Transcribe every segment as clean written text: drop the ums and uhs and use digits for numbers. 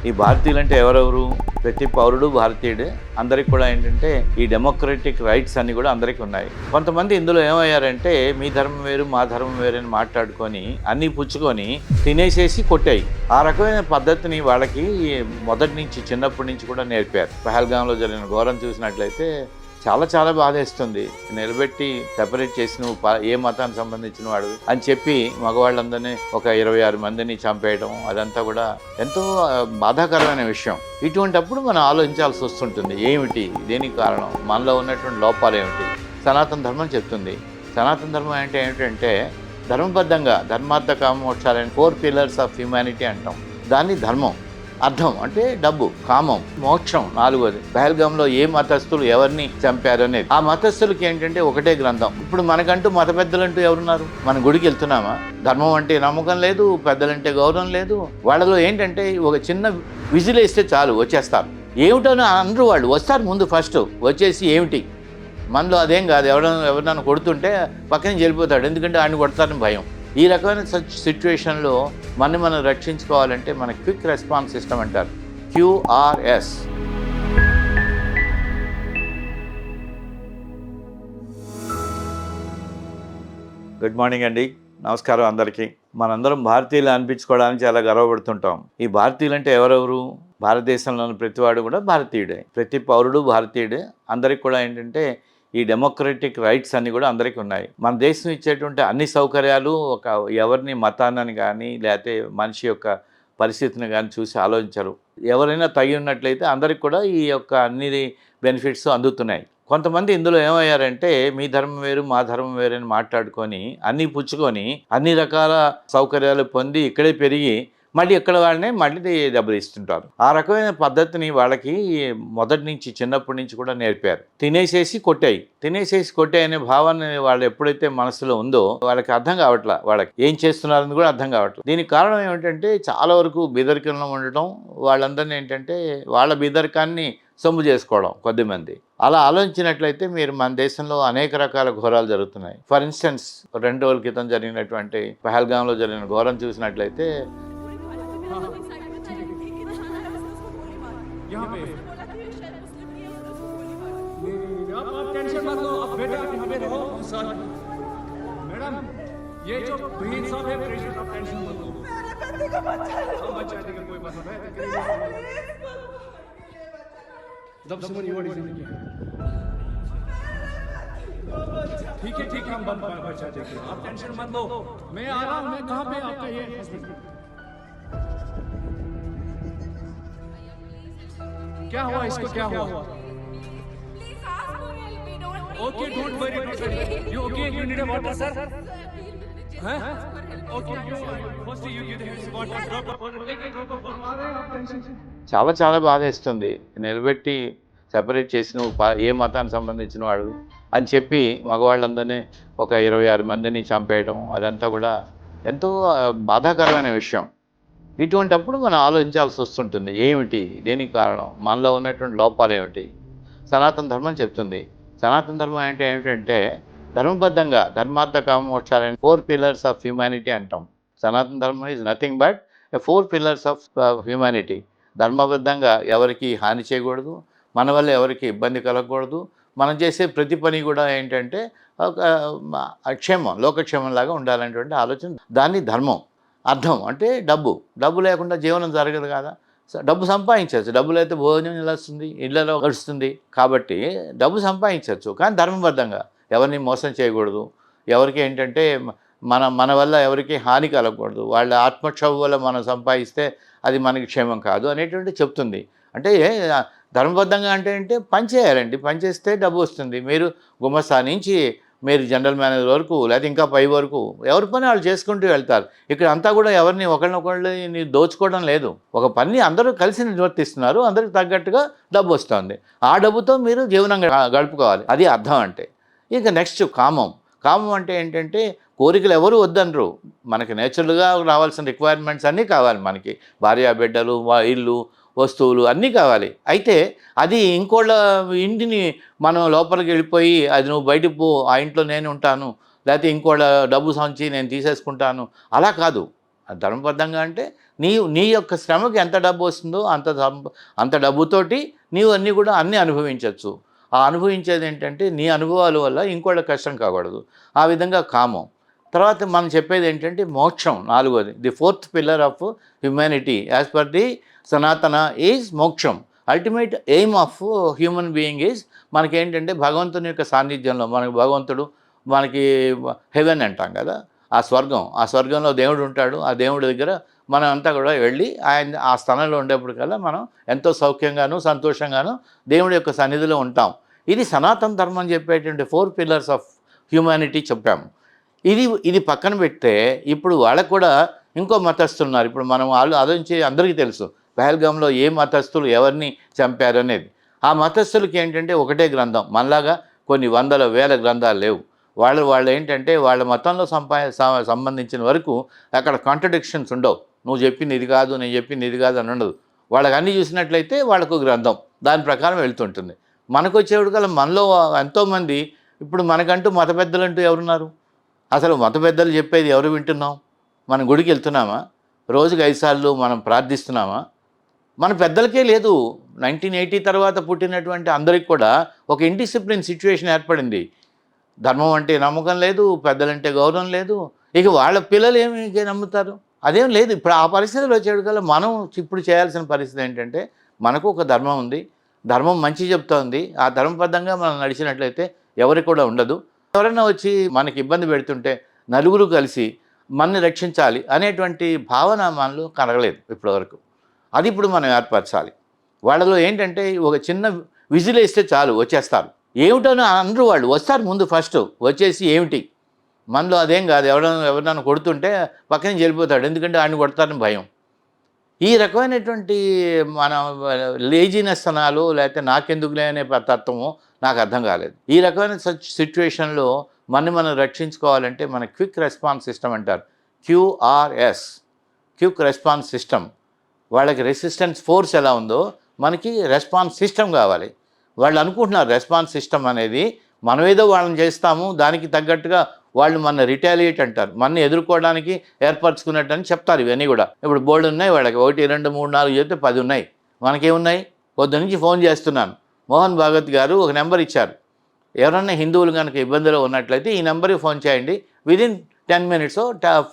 ఈ భారతీయులంటే ఎవరెవరు? ప్రతి పౌరుడు భారతీయుడే. అందరికి కూడా ఏంటంటే ఈ డెమోక్రటిక్ రైట్స్ అన్ని కూడా అందరికీ ఉన్నాయి. కొంతమంది ఇందులో ఏమయ్యారంటే మీ ధర్మం వేరు మా ధర్మం వేరు అని మాట్లాడుకొని అన్నీ పుచ్చుకొని తినేసేసి కొట్టాయి. ఆ రకమైన పద్ధతిని వాళ్ళకి మొదటి నుంచి చిన్నప్పటి నుంచి కూడా నేర్పారు. పహల్గాంలో జరిగిన ఘోరం చూసినట్లయితే చాలా చాలా బాధేస్తుంది. నిలబెట్టి సెపరేట్ చేసి నువ్వు ఏ మతానికి సంబంధించిన వాడు అని చెప్పి మగవాళ్ళందరినీ ఒక 26 మందిని చంపేయడం అదంతా కూడా ఎంతో బాధాకరమైన విషయం. ఇటువంటప్పుడు మనం ఆలోచించాల్సి వస్తుంటుంది. ఏమిటి దేనికి కారణం? మనలో ఉన్నటువంటి లోపాలు ఏమిటి? సనాతన ధర్మం చెప్తుంది. సనాతన ధర్మం అంటే ఏమిటంటే ధర్మబద్ధంగా ధర్మార్థ కామ మోక్షాలని 4 పిల్లర్స్ ఆఫ్ హ్యుమానిటీ అంటాం. దాన్ని ధర్మం, అర్థం అంటే డబ్బు, కామం, మోక్షం 4వది. పహల్గాంలో ఏ మతస్థులు ఎవరిని చంపారు అనేది. ఆ మతస్థులకి ఏంటంటే ఒకటే గ్రంథం. ఇప్పుడు మనకంటూ మత పెద్దలంటూ ఎవరున్నారు? మన గుడికి వెళ్తున్నామా? ధర్మం అంటే నమ్మకం లేదు, పెద్దలంటే గౌరవం లేదు. వాళ్ళలో ఏంటంటే ఒక చిన్న విజిల్ వేస్తే చాలు వచ్చేస్తారు. ఏమిటని అందరూ వాళ్ళు వస్తారు ముందు ఫస్ట్ వచ్చేసి ఏమిటి మనలో అదేం కాదు. ఎవరన్నా కొడుతుంటే పక్కన వెళ్ళిపోతాడు, ఎందుకంటే ఆయన కొడతారని భయం. ఈ రకమైన సిచ్యువేషన్లో మనం రక్షించుకోవాలంటే మన క్విక్ రెస్పాన్స్ సిస్టమ్ అంటారు, QRS. గుడ్ మార్నింగ్ అండి, నమస్కారం అందరికీ. మనందరం భారతీయులు అనిపించుకోవడానికి చాలా గర్వపడుతుంటాం. ఈ భారతీయులు అంటే ఎవరెవరు? భారతదేశంలోని ప్రతివాడు కూడా భారతీయుడే. ప్రతి పౌరుడు భారతీయుడే. అందరికి కూడా ఏంటంటే ఈ డెమోక్రటిక్ రైట్స్ అన్నీ కూడా అందరికీ ఉన్నాయి. మన దేశం ఇచ్చేటువంటి అన్ని సౌకర్యాలు ఎవరిని మతాన్ని కానీ లేకపోతే మనిషి యొక్క పరిస్థితిని కానీ చూసి ఆలోచించరు. ఎవరైనా తగి ఉన్నట్లయితే అందరికి కూడా ఈ యొక్క అన్ని బెనిఫిట్స్ అందుతున్నాయి. కొంతమంది ఇందులో ఏమయ్యారంటే మీ ధర్మం వేరు మా ధర్మం వేరు అని మాట్లాడుకొని అన్నీ పుచ్చుకొని అన్ని రకాల సౌకర్యాలు పొంది ఇక్కడే పెరిగి మళ్ళీ ఎక్కడ వాళ్ళనే మళ్ళీ దెబ్బలు ఇస్తుంటారు. ఆ రకమైన పద్ధతిని వాళ్ళకి మొదటి నుంచి చిన్నప్పటి నుంచి కూడా నేర్పారు. తినేసేసి కొట్టాయి అనే భావాన్ని వాళ్ళు ఎప్పుడైతే మనసులో ఉందో వాళ్ళకి అర్థం కావట్లా, వాళ్ళకి ఏం చేస్తున్నారని కూడా అర్థం కావట్లేదు. దీనికి కారణం ఏమిటంటే చాలా వరకు బీదరికంలో ఉండటం, వాళ్ళందరినీ ఏంటంటే వాళ్ళ బీదరికాన్ని సొమ్ము చేసుకోవడం కొద్దిమంది. అలా ఆలోచించినట్లయితే మీరు మన దేశంలో అనేక రకాల ఘోరాలు జరుగుతున్నాయి. ఫర్ ఇన్స్టెన్స్ 2 రోజుల క్రితం జరిగినటువంటి పహల్గాంలో జరిగిన ఘోరం చూసినట్లయితే यहाँ पे आप टेंशन मत लो, अब बेटा यहाँ पे रहो सर। मैडम ये जो बहन साहब है प्रेशर, आप टेंशन मत लो, हम बचा देंगे, कोई बात नहीं। जब समझ ये डिसीजन किया, ठीक है हम बचा देंगे, आप टेंशन मत लो। मैं आ रहा हूँ, मैं कहाँ पे आपका ये हस्बैंड? क्या हुआ इसको, क्या हुआ? Okay, don't worry. You okay? You need a water, sir? Huh? Okay, first you give him water. చాలా చాలా బాధేస్తుంది. నిలబెట్టి సెపరేట్ చేసి నువ్వు ఏ మతానికి సంబంధించిన వాడు అని చెప్పి మగవాళ్ళందరినీ ఒక 26 మందిని చంపేయడం అదంతా కూడా ఎంతో బాధాకరమైన విషయం. ఇటువంటప్పుడు మనం ఆలోచించాల్సి వస్తుంటుంది. ఏమిటి దేనికి కారణం? మనలో ఉన్నటువంటి లోపాలు ఏమిటి? సనాతన ధర్మం చెప్తుంది. సనాతన ధర్మం అంటే ఏమిటంటే ధర్మబద్ధంగా ధర్మార్థ కామ మోక్షాలని 4 పిల్లర్స్ ఆఫ్ హ్యుమానిటీ అంటాం. సనాతన ధర్మం is nothing but 4 pillars of humanity. ధర్మబద్ధంగా ఎవరికి హాని చేయకూడదు, మన వల్ల ఎవరికి ఇబ్బంది కలగకూడదు. మనం చేసే ప్రతి పని కూడా ఏంటంటే ఒక క్షేమం, లోకక్షేమంలాగా ఉండాలనేటువంటి ఆలోచన. దాన్ని ధర్మం. అర్థం అంటే డబ్బు లేకుండా జీవనం జరగదు కదా. డబ్బు సంపాదించవచ్చు, డబ్బులు అయితే భోజనం ఎలా వస్తుంది, ఇళ్లలో గడుస్తుంది. కాబట్టి డబ్బు సంపాదించవచ్చు, కానీ ధర్మబద్ధంగా ఎవరిని మోసం చేయకూడదు. ఎవరికి ఏంటంటే మన వల్ల ఎవరికి హాని కలగకూడదు. వాళ్ళ ఆత్మక్షోభ వల్ల మనం సంపాదిస్తే అది మనకి క్షేమం కాదు అనేటువంటి చెప్తుంది. అంటే ధర్మబద్ధంగా అంటే పని చేయాలండి, పని చేస్తే డబ్బు వస్తుంది. మీరు గుమస్తా నుంచి మీరు జనరల్ మేనేజర్ వరకు లేదా ఇంకా పై వరకు ఎవరి పని వాళ్ళు చేసుకుంటూ వెళ్తారు. ఇక్కడ అంతా కూడా ఎవరిని ఒకళ్ళని దోచుకోవడం లేదు. ఒక పని అందరూ కలిసి నిర్వర్తిస్తున్నారు, అందరికి తగ్గట్టుగా డబ్బు వస్తుంది. ఆ డబ్బుతో మీరు జీవనం గడుపుకోవాలి. అది అర్థం అంటే. ఇక నెక్స్ట్ కామం అంటే ఏంటంటే కోరికలు ఎవరు వద్దనరు. మనకి నేచురల్గా రావాల్సిన రిక్వైర్మెంట్స్ అన్నీ కావాలి. మనకి భార్య బిడ్డలు, ఇల్లు, వస్తువులు అన్నీ కావాలి. అయితే అది ఇంకోళ్ళ ఇంటిని మనం లోపలికి వెళ్ళిపోయి అది నువ్వు బయటకు పో, ఆ ఇంట్లో నేను ఉంటాను, లేకపోతే ఇంకోళ్ళ డబ్బు సంచి నేను తీసేసుకుంటాను, అలా కాదు. ధర్మబద్ధంగా అంటే నీ యొక్క శ్రమకి ఎంత డబ్బు వస్తుందో అంత డబ్బుతోటి నీవు అన్నీ కూడా అన్నీ అనుభవించవచ్చు. ఆ అనుభవించేది ఏంటంటే నీ అనుభవాల వల్ల ఇంకోళ్ళ కష్టం కాకూడదు. ఆ విధంగా కామం. తర్వాత మనం చెప్పేది ఏంటంటే మోక్షం, నాలుగోది. The fourth pillar of humanity as per the సనాతన ఈజ్ మోక్షం. Ultimate aim of human being is మనకేంటంటే భగవంతుని యొక్క సాన్నిధ్యంలో, మనకి భగవంతుడు మనకి హెవెన్ అంటాం కదా, ఆ స్వర్గంలో దేవుడు ఉంటాడు. ఆ దేవుడి దగ్గర మనం అంతా కూడా వెళ్ళి ఆయన ఆ స్థానంలో ఉండేప్పటికల్లా మనం ఎంతో సౌఖ్యంగాను సంతోషంగాను దేవుడి యొక్క సన్నిధిలో ఉంటాం. ఇది సనాతన ధర్మం చెప్పేటువంటి 4 పిల్లర్స్ ఆఫ్ హ్యూమానిటీ చెప్పాము. ఇది పక్కన పెడితే ఇప్పుడు వాళ్ళకు కూడా ఇంకో మతస్థులు ఉన్నారు. ఇప్పుడు మనం వాళ్ళు ఆలోచించి అందరికీ తెలుసు పహల్గామ్లో ఏ మతస్థులు ఎవరిని చంపారు అనేది. ఆ మతస్థులకి ఏంటంటే ఒకటే గ్రంథం, మనలాగా కొన్ని వందల వేల గ్రంథాలు లేవు. వాళ్ళు ఏంటంటే వాళ్ళ మతంలో సంబంధించిన వరకు అక్కడ కాంట్రడిక్షన్స్ ఉండవు. నువ్వు చెప్పింది ఇది కాదు, నేను చెప్పింది ఇది కాదు అని ఉండదు. వాళ్ళకి అన్నీ చూసినట్లయితే వాళ్ళకు గ్రంథం దాని ప్రకారం వెళ్తుంటుంది. మనకు వచ్చేవాడికల్లా మనలో ఎంతోమంది ఇప్పుడు మనకంటూ మత పెద్దలంటూ ఎవరున్నారు? అసలు మత పెద్దలు చెప్పేది ఎవరు వింటున్నాం? మనం గుడికి వెళ్తున్నామా? రోజుకి 5 సార్లు మనం ప్రార్థిస్తున్నామా? మన పెద్దలకే లేదు. 1980 తర్వాత పుట్టినటువంటి అందరికి కూడా ఒక ఇండిసిప్లిన్ సిచ్యువేషన్ ఏర్పడింది. ధర్మం అంటే నమ్మకం లేదు, పెద్దలంటే గౌరవం లేదు. ఇక వాళ్ళ పిల్లలు ఏమి నమ్ముతారు? అదేం లేదు. ఇప్పుడు ఆ పరిస్థితులు వచ్చేటికల్లా మనం ఇప్పుడు చేయాల్సిన పరిస్థితి ఏంటంటే మనకు ఒక ధర్మం ఉంది, ధర్మం మంచి చెప్తోంది. ఆ ధర్మబద్ధంగా మనం నడిచినట్లయితే ఎవరికి కూడా ఉండదు. ఎవరైనా వచ్చి మనకి ఇబ్బంది పెడుతుంటే నలుగురు కలిసి మనని రక్షించాలి అనేటువంటి భావన మనలో కలగలేదు ఇప్పటివరకు. అది ఇప్పుడు మనం ఏర్పరచాలి. వాళ్ళలో ఏంటంటే ఒక చిన్న విజిల్ వేస్తే చాలు వచ్చేస్తారు. ఏమిటని అందరూ వాళ్ళు వస్తారు ముందు ఫస్ట్ వచ్చేసి ఏమిటి మనలో అదేం కాదు. ఎవరైనా కొడుతుంటే పక్కన వెళ్ళిపోతాడు, ఎందుకంటే ఆయన కొడతారని భయం. ఈ రకమైనటువంటి మన లేజినెస్ అనాలు లేకపోతే నాకెందుకులే అనే తత్వము నాకు అర్థం కాలేదు. ఈ రకమైన సిచ్యువేషన్లో మనం రక్షించుకోవాలంటే మన క్విక్ రెస్పాన్స్ సిస్టమ్ అంటారు, QRS, క్విక్ రెస్పాన్స్ సిస్టమ్. వాళ్ళకి రెసిస్టెన్స్ ఫోర్స్ ఎలా ఉందో మనకి రెస్పాన్స్ సిస్టమ్ కావాలి. వాళ్ళు అనుకుంటున్నారు రెస్పాన్స్ సిస్టమ్ అనేది మనం ఏదో వాళ్ళని చేస్తాము, దానికి తగ్గట్టుగా వాళ్ళు మన రిటాలియేట్ అంటారు, మన ఎదుర్కోవడానికి ఏర్పరచుకున్నట్టు అని చెప్తారు. ఇవన్నీ కూడా ఇప్పుడు బోర్డు ఉన్నాయి వాళ్ళకి, 1 2 3 4 చెప్తే 10 ఉన్నాయి. మనకేమున్నాయి? పొద్దు నుంచి ఫోన్ చేస్తున్నాను, మోహన్ భాగవత్ గారు ఒక నెంబర్ ఇచ్చారు, ఎవరన్నా హిందువులు కనుక ఇబ్బందిలో ఉన్నట్లయితే ఈ నెంబర్కి ఫోన్ చేయండి, విదిన్ 10 minutes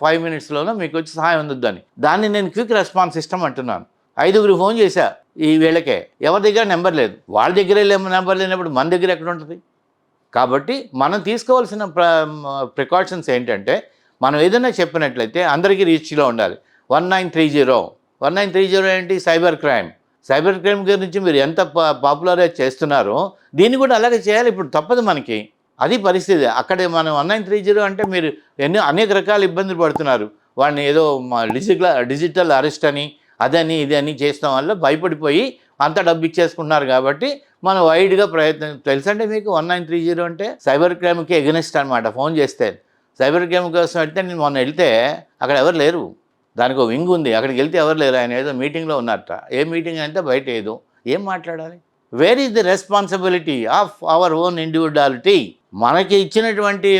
5 minutesలోనో మీకు వచ్చి సహాయం అందుద్దని. దాన్ని నేను క్విక్ రెస్పాన్స్ సిస్టమ్ అంటున్నాను. 5గురు ఫోన్ చేశా ఈ వేళకే, ఎవరి దగ్గర నెంబర్ లేదు. వాళ్ళ దగ్గరే నెంబర్ లేనప్పుడు మన దగ్గర ఎక్కడ ఉంటుంది? కాబట్టి మనం తీసుకోవాల్సిన ప్రికాషన్స్ ఏంటంటే మనం ఏదైనా చెప్పినట్లయితే అందరికీ రీచ్లో ఉండాలి. 1930 ఏంటి? సైబర్ క్రైమ్ గురించి మీరు ఎంత పాపులరైజ్ చేస్తున్నారో దీన్ని కూడా అలాగే చేయాలి. ఇప్పుడు తప్పదు మనకి, అది పరిస్థితి. అక్కడే మనం 1930 అంటే మీరు అనేక రకాల ఇబ్బందులు పడుతున్నారు. వాడిని ఏదో డిజిటల్ అరెస్ట్ అని అదని ఇదని చేస్తాం వల్ల భయపడిపోయి అంత డబ్బు ఇచ్చేసుకుంటున్నారు. కాబట్టి మనం వైడ్గా ప్రయత్నం. తెలుసంటే మీకు 1930 అంటే సైబర్ క్రైమ్కి ఎగనెస్ట్ అనమాట. ఫోన్ చేస్తే సైబర్ క్రైమ్ కోసం వెళ్తే నేను మొన్న వెళ్తే అక్కడ ఎవరు లేరు, దానికి ఒక వింగ్ ఉంది, అక్కడికి వెళ్తే ఎవరు లేరు. ఆయన ఏదో మీటింగ్లో ఉన్నారట. ఏ మీటింగ్ అంటే బయట ఏం మాట్లాడాలి? Where is the responsibility of our own individuality? మనకి ఇచ్చినటువంటి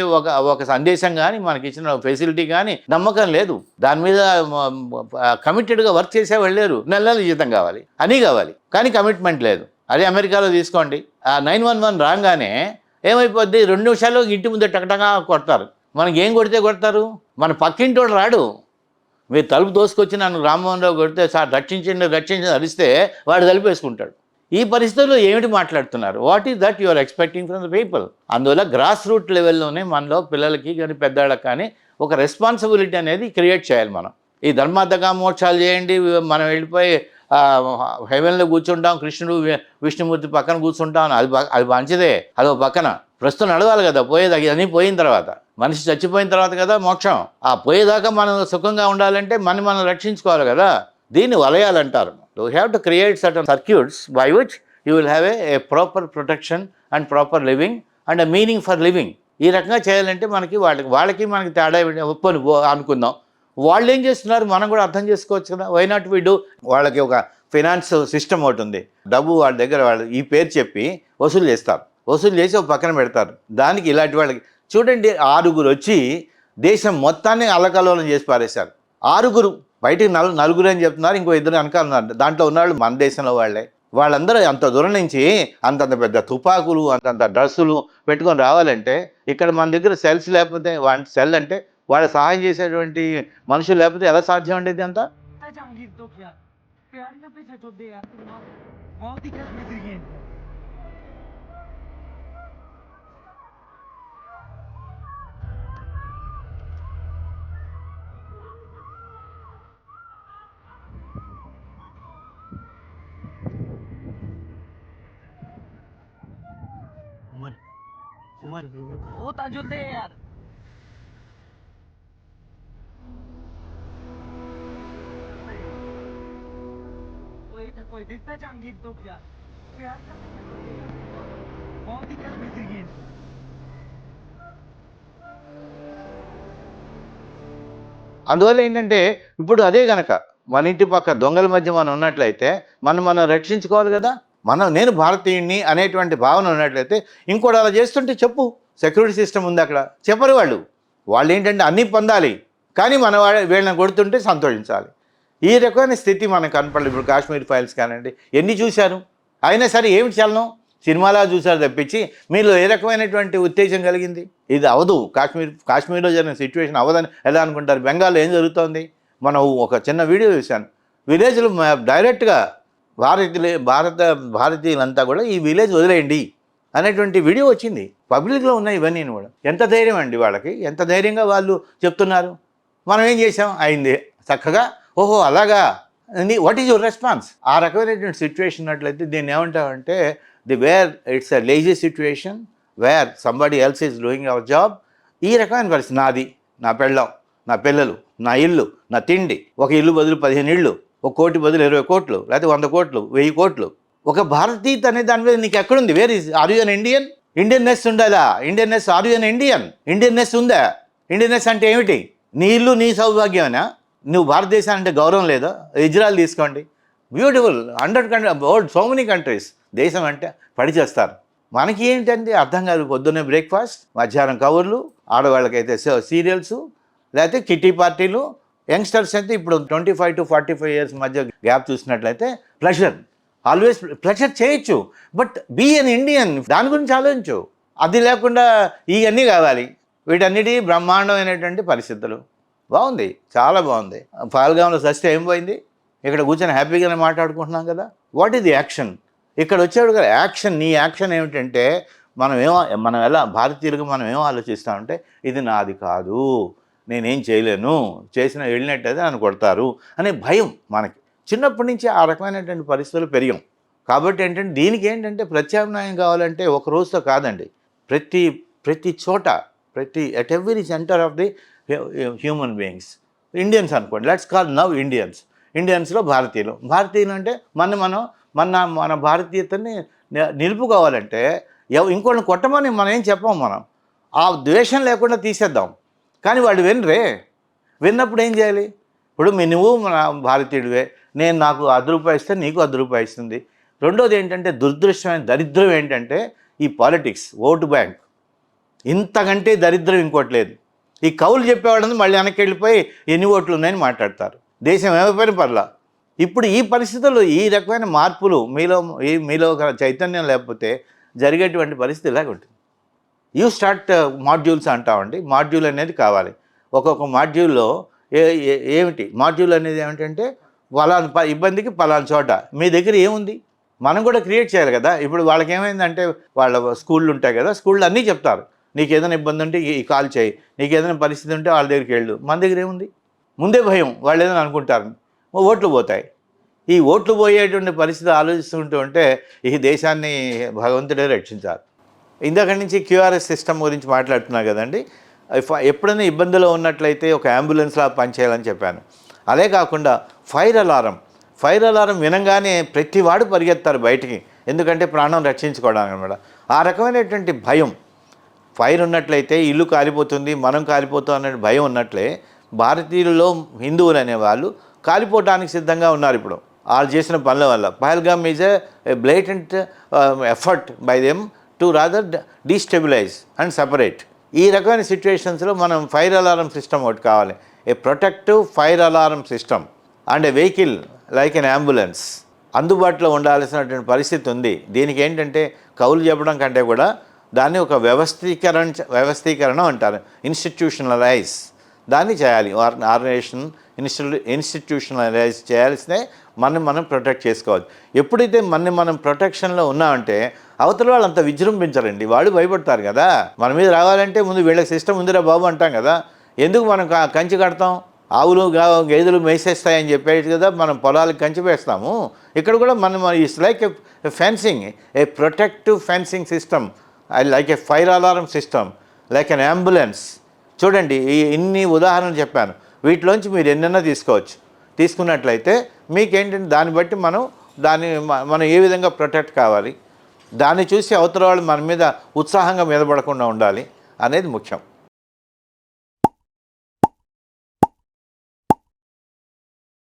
ఒక సందేశం కానీ మనకి ఇచ్చిన ఫెసిలిటీ కానీ నమ్మకం లేదు, దాని మీద కమిటెడ్గా వర్క్ చేసే వాళ్ళు లేరు. నెల జీతం కావాలి, అన్నీ కావాలి, కానీ కమిట్మెంట్ లేదు. అదే అమెరికాలో తీసుకోండి, ఆ 911 రాగానే ఏమైపోద్ది, 2 నిమిషాల్లో ఇంటి ముందు టకటగా కొడతారు. మనకి ఏం కొడితే కొడతారు? మన పక్కింటోడు రాడు. మీరు తలుపు దోసుకొచ్చి నన్ను రామ్మోహన్ రావు కొడితే సార్ రక్షించండి అరిస్తే వాడు తలుపేసుకుంటాడు. ఈ పరిస్థితుల్లో ఏమిటి మాట్లాడుతున్నారు? What is that your expecting from the people? అందువల్ల గ్రాస్ రూట్ లెవెల్లోనే మనలో పిల్లలకి కానీ పెద్దవాళ్ళకి కానీ ఒక రెస్పాన్సిబిలిటీ అనేది క్రియేట్ చేయాలి. మనం ఈ ధర్మార్థగా మోక్షాలు చేయండి, మనం వెళ్ళిపోయి హెవెన్లో కూర్చుంటాం, కృష్ణుడు విష్ణుమూర్తి పక్కన కూర్చుంటాం, అది మంచిదే. అదో పక్కన ప్రస్తుతం నడవాలి కదా, పోయేదాకా అన్నీ పోయిన తర్వాత, మనిషి చచ్చిపోయిన తర్వాత కదా మోక్షం. ఆ పోయేదాకా మనం సుఖంగా ఉండాలంటే మనం రక్షించుకోవాలి కదా. దీన్ని వలయాలంటారు. You have to create certain circuits by which you will have a proper protection and proper living and meaning for living. ఈ రకంగా చేయాలంటే వాళ్ళకి మనకి తేడా ఒప్పని అనుకుందాం. వాళ్ళు ఏం చేస్తున్నారు మనం కూడా అర్థం చేసుకోవచ్చు కదా. Why not we do? వాళ్ళకి ఒక ఫైనాన్స్ సిస్టమ్ ఒకటి ఉంది. డబ్బు వాళ్ళ దగ్గర వాళ్ళు ఈ పేరు చెప్పి వసూలు చేసి ఒక పక్కన పెడతారు. దానికి ఇలాంటి వాళ్ళకి చూడండి 6గురు వచ్చి దేశం మొత్తాన్ని అల్లకల్లోలం చేసి పారేశారు. 6 బయటికి నలుగురు అని చెప్తున్నారు, ఇంకో 2 వెనకాల ఉన్నారు. దాంట్లో ఉన్నవాళ్ళు మన దేశంలో వాళ్ళే. వాళ్ళందరూ అంత దూరం నుంచి అంతంత పెద్ద తుపాకులు అంతంత డ్రస్సులు పెట్టుకొని రావాలంటే ఇక్కడ మన దగ్గర సెల్స్ లేకపోతే సెల్ అంటే వాళ్ళ సహాయం చేసేటువంటి మనుషులు లేకపోతే ఎలా సాధ్యం అండి ఇది అంతా? वो ताजुल दे यार कोई दिखता जहांगीर तो यार प्यार बहुत ही कर बेहतरीन అందువల్ల ఏంటంటే ఇప్పుడు అదే గనక మన ఇంటి పక్క దొంగల మధ్య మనం ఉన్నట్లయితే మనం రక్షించుకోవాలి కదా. నేను భారతీయుడిని అనేటువంటి భావన ఉన్నట్లయితే ఇంకోటి అలా చేస్తుంటే చెప్పు, సెక్యూరిటీ సిస్టమ్ ఉంది అక్కడ. చెప్పరు వాళ్ళు ఏంటంటే అన్నీ పొందాలి, కానీ వీళ్ళని కొడుతుంటే సంతోషించాలి. ఈ రకమైన స్థితి మనకు కనపడలేదు. ఇప్పుడు కాశ్మీర్ ఫైల్స్ కానివ్వండి, ఎన్ని చూశారు, అయినా సరే ఏమిటి చలనం, సినిమాలా చూశారు తప్పించి మీలో ఏ రకమైనటువంటి ఉత్తేజం కలిగింది? ఇది అవదు. కాశ్మీర్లో జరిగిన సిచ్యువేషన్ అవదని ఎలా అనుకుంటారు? బెంగాల్లో ఏం జరుగుతోంది? మనం ఒక చిన్న వీడియో చూశాను. విలేజ్లు డైరెక్ట్గా భారతీయులంతా కూడా ఈ విలేజ్ వదిలేయండి అనేటువంటి వీడియో వచ్చింది. పబ్లిక్లో ఉన్నాయి ఇవన్నీ కూడా. ఎంత ధైర్యం అండి వాళ్ళకి, ఎంత ధైర్యంగా వాళ్ళు చెప్తున్నారు. మనం ఏం చేసాం, అయింది చక్కగా, ఓహో అలాగా, వాట్ ఈజ్ యువర్ రెస్పాన్స్? ఆ రకమైనటువంటి సిచ్యువేషన్ ఉన్నట్లయితే దీన్ని ఏమంటామంటే it's a lazy situation where somebody else is doing our job. ఈ రకమైన పరిస్థితి నాది, నా పెళ్ళం, నా పిల్లలు, నా ఇల్లు, నా తిండి. ఒక ఇల్లు బదులు 15 ఇళ్ళు, 1 కోటి బదులు 20 కోట్లు, లేకపోతే 100 కోట్లు, 1000 కోట్లు. ఒక భారతీయత అనే దాని మీద నీకు ఎక్కడుంది? Where is are you an Indian? Indianness ఉండాలా? Indianness, are you an Indian? Indianness ఉందా? ఇండియన్నెస్ అంటే ఏమిటి? నీ ఇల్లు నీ సౌభాగ్యమేనా? నువ్వు భారతదేశానికి అంటే గౌరవం లేదా? ఇజ్రాయెల్ తీసుకోండి, బ్యూటిఫుల్ 100 సో మెనీ కంట్రీస్. దేశం అంటే పడి చేస్తారు. మనకి ఏంటంటే అర్థం కాదు. పొద్దున్నే బ్రేక్ఫాస్ట్, మధ్యాహ్నం కవర్లు, ఆడవాళ్ళకైతే సీరియల్స్, లేకపోతే కిట్టి పార్టీలు. యంగ్స్టర్స్ అయితే ఇప్పుడు 25 to 45 ఇయర్స్ మధ్య గ్యాప్ చూసినట్లయితే ప్లెజర్, ఆల్వేస్ ప్లెజర్ చేయొచ్చు, బట్ బీ అన్ ఇండియన్. దాని గురించి ఆలోచించు. అది లేకుండా ఇవన్నీ కావాలి. వీటన్నిటి బ్రహ్మాండమైనటువంటి పరిస్థితులు. బాగుంది, చాలా బాగుంది. పాల్గాంలో సస్తే ఏం పోయింది? ఇక్కడ కూర్చొని హ్యాపీగానే మాట్లాడుకుంటున్నాం కదా. What is the action? ఇక్కడ వచ్చాడు కదా యాక్షన్. నీ యాక్షన్ ఏమిటంటే మనం ఎలా భారతీయులుగా మనం ఏం ఆలోచిస్తామంటే ఇది నాది కాదు, నేనేం చేయలేను, చేసిన వెళ్ళినట్టయితే నన్ను కొడతారు అనే భయం మనకి. చిన్నప్పటి నుంచి ఆ రకమైనటువంటి పరిస్థితులు పెరిగాం. కాబట్టి ఏంటంటే దీనికి ఏంటంటే ప్రత్యామ్నాయం కావాలంటే ఒక రోజుతో కాదండి. ప్రతి చోట, at every centre of the human beings. Indians అనుకోండి, లెట్స్ కాల్ నవ్ ఇండియన్స్లో భారతీయులు అంటే మన భారతీయతని నిలుపుకోవాలంటే ఇంకోళ్ళని కొట్టమని మనం ఏం చెప్పాం. మనం ఆ ద్వేషం లేకుండా తీసేద్దాం. కానీ వాళ్ళు విన్నప్పుడు ఏం చేయాలి? ఇప్పుడు నువ్వు మన భారతీయుడివే, నాకు ₹10 ఇస్తే నీకు ₹10 ఇస్తుంది. రెండోది ఏంటంటే దురదృష్టమైన దరిద్రం ఏంటంటే ఈ పాలిటిక్స్, ఓటు బ్యాంక్. ఇంతకంటే దరిద్రం ఇంకోటి లేదు. ఈ కౌలు చెప్పేవాళ్ళని మళ్ళీ వెనక్కి వెళ్ళిపోయి ఎన్ని ఓట్లు ఉన్నాయని మాట్లాడతారు. దేశం ఏమైపోయిన పర్లా. ఇప్పుడు ఈ పరిస్థితుల్లో ఈ రకమైన మార్పులు మీలో చైతన్యం లేకపోతే జరిగేటువంటి పరిస్థితి ఇలాగ ఉంటుంది. యూ స్టార్ట్ మాడ్యూల్స్ అంటామండి. మాడ్యూల్ అనేది కావాలి. ఒక్కొక్క మాడ్యూల్లో ఏమిటి మాడ్యూల్ అనేది ఏమిటంటే పలానా ఇబ్బందికి పలానా చోట మీ దగ్గర ఏముంది మనం కూడా క్రియేట్ చేయాలి కదా. ఇప్పుడు వాళ్ళకి ఏమైందంటే వాళ్ళ స్కూళ్ళు ఉంటాయి కదా, స్కూళ్ళు అన్నీ చెప్తారు. నీకు ఏదైనా ఇబ్బంది ఉంటే ఈ కాల్ చేయి, నీకు ఏదైనా పరిస్థితి ఉంటే వాళ్ళ దగ్గరికి వెళ్ళు. మన దగ్గర ఏముంది? ముందే భయం, వాళ్ళు ఏదైనా అనుకుంటారు, ఓట్లు పోతాయి. ఈ ఓట్లు పోయేటువంటి పరిస్థితి ఆలోచిస్తుంటూ ఉంటే ఈ దేశాన్ని భగవంతుడే రక్షించాలి. ఇందాక నుంచి క్యూఆర్ఎస్ సిస్టమ్ గురించి మాట్లాడుతున్నా కదండి. ఎప్పుడైనా ఇబ్బందిలో ఉన్నట్లయితే ఒక అంబులెన్స్లా పనిచేయాలని చెప్పాను. అదే కాకుండా ఫైర్ అలారం వినంగానే ప్రతి వాడు పరిగెత్తారు బయటికి, ఎందుకంటే ప్రాణం రక్షించుకోవడానికి అనమాట. ఆ రకమైనటువంటి భయం ఫైర్ ఉన్నట్లయితే ఇల్లు కాలిపోతుంది, మనం కాలిపోతాం అనే భయం ఉన్నట్లే భారతీయులలో హిందువులు అనేవాళ్ళు కాలిపోవడానికి సిద్ధంగా ఉన్నారు. ఇప్పుడు వాళ్ళు చేసిన పనుల వల్ల Pahalgam is a blatant effort by them to rather destabilize and separate. ఈ రకమైన సిచ్యువేషన్స్లో మనం ఫైర్ అలారం సిస్టమ్ ఒకటి కావాలి. A protective fire alarm system and a vehicle like an ambulance అందుబాటులో ఉండాల్సినటువంటి పరిస్థితి ఉంది. దీనికి ఏంటంటే కౌలు చెప్పడం కంటే కూడా దాన్ని ఒక వ్యవస్థీకరణ అంటారు, ఇన్స్టిట్యూషనలైజ్ దాన్ని చేయాలి. ఆర్గనైజేషన్ ఇన్స్టిట్యూషనలైజ్ చేయాల్సినే మనం ప్రొటెక్ట్ చేసుకోవాలి. ఎప్పుడైతే మనం ప్రొటెక్షన్లో ఉన్నామంటే అవతల వాళ్ళు అంత విజృంభించారండి, వాళ్ళు భయపడతారు కదా. మన మీద రావాలంటే ముందు వీళ్ళకి సిస్టమ్ ఉందిరా బాబు అంటాం కదా. ఎందుకు మనం కంచి కడతాం, ఆవులు గేదెలు మేసేస్తాయని చెప్పేసి కదా మనం పొలాలకు కంచి వేస్తాము. ఇక్కడ కూడా మనం it's like a fencing, A protective fencing system, like A fire alarm system, like an ambulance. చూడండి ఇన్ని ఉదాహరణలు చెప్పాను, వీటిలోంచి మీరు ఎన్నైనా తీసుకున్నట్లయితే మీకేంటంటే దాన్ని బట్టి మనం ఏ విధంగా ప్రొటెక్ట్ కావాలి, దాన్ని చూసి అవతల వాళ్ళు మన మీద ఉత్సాహంగా మీద పడకుండా ఉండాలి అనేది ముఖ్యం.